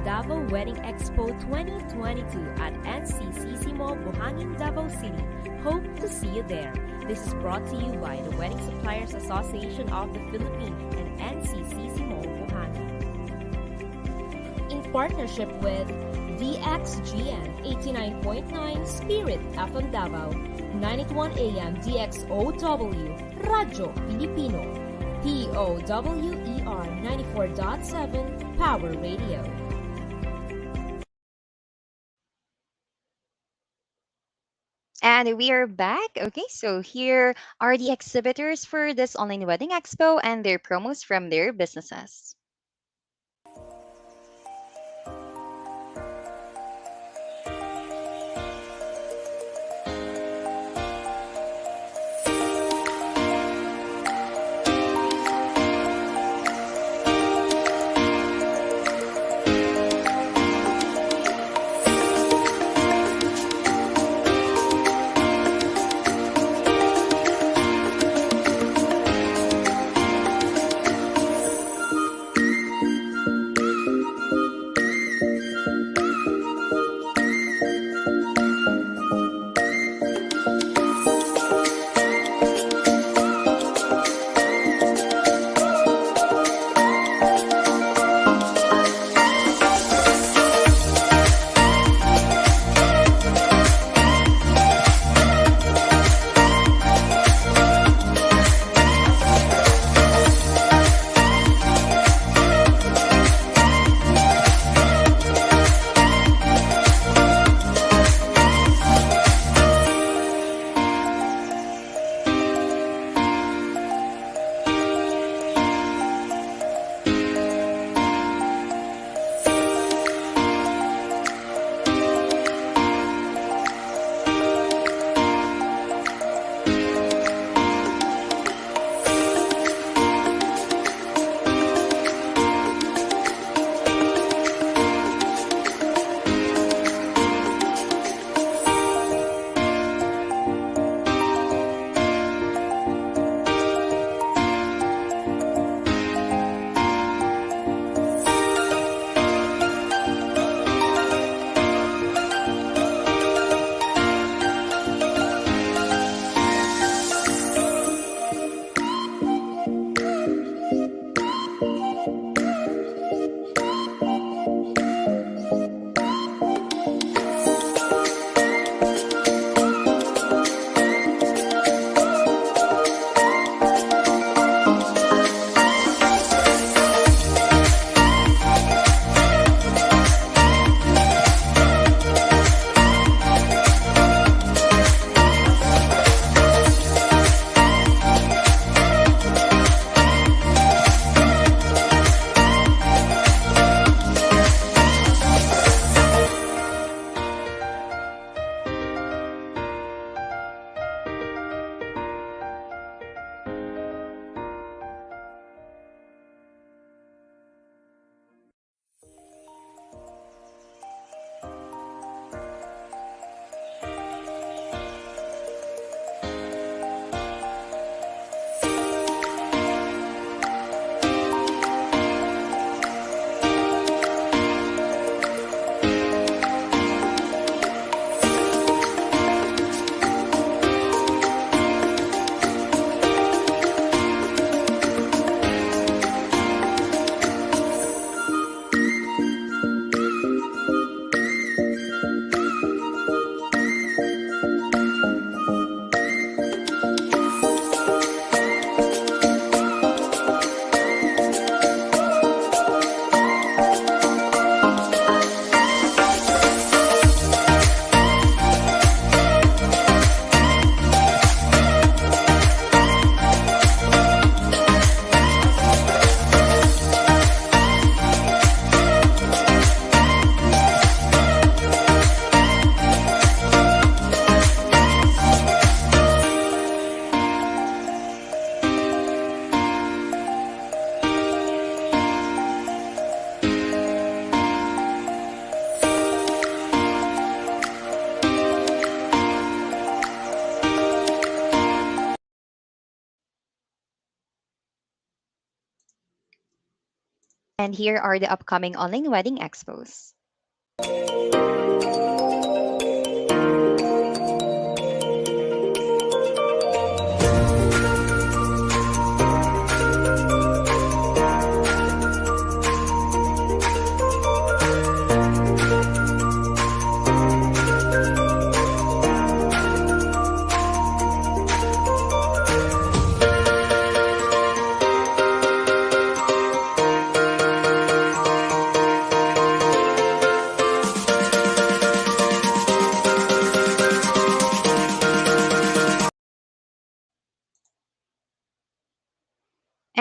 Davao Wedding Expo 2022 at NCCC Mall, Buhangin, Davao City. Hope to see you there. This is brought to you by the Wedding Suppliers Association of the Philippines and NCCC Mall, Buhangin. In partnership with VXGN 89.9 Spirit FM Davao, 981 AM DXOW, Radyo Pilipino, POWER 94.7 Power Radio. And we are back. Okay, so here are the exhibitors for this online wedding expo and their promos from their businesses. And here are the upcoming online wedding expos.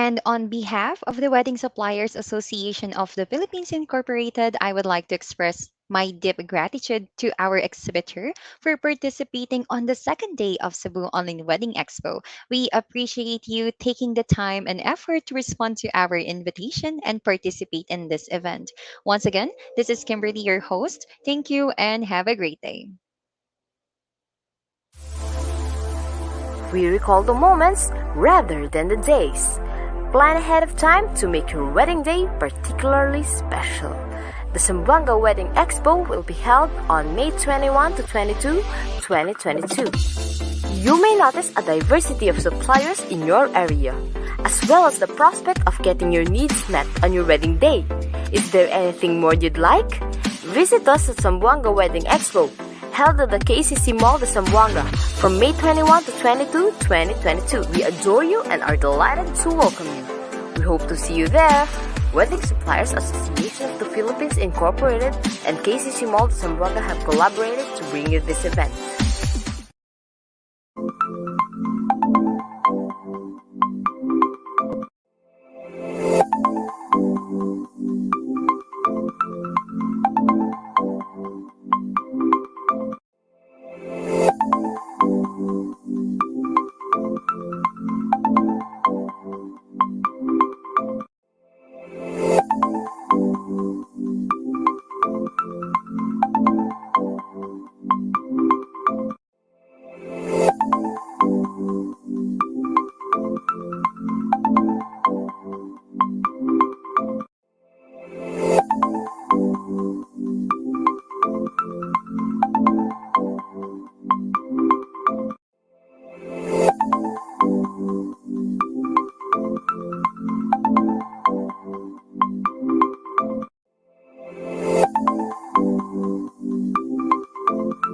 And on behalf of the Wedding Suppliers Association of the Philippines Incorporated, I would like to express my deep gratitude to our exhibitor for participating on the second day of Cebu Online Wedding Expo. We appreciate you taking the time and effort to respond to our invitation and participate in this event. Once again, this is Kimberly, your host. Thank you and have a great day. We recall the moments rather than the days. Plan ahead of time to make your wedding day particularly special. The Zamboanga Wedding Expo will be held on May 21 to 22, 2022. You may notice a diversity of suppliers in your area, as well as the prospect of getting your needs met on your wedding day. Is there anything more you'd like? Visit us at Zamboanga Wedding Expo, held at the KCC Mall de Zamboanga from May 21 to 22, 2022. We adore you and are delighted to welcome you. We hope to see you there. Wedding Suppliers Association of the Philippines Incorporated and KCC Mall de Zamboanga have collaborated to bring you this event.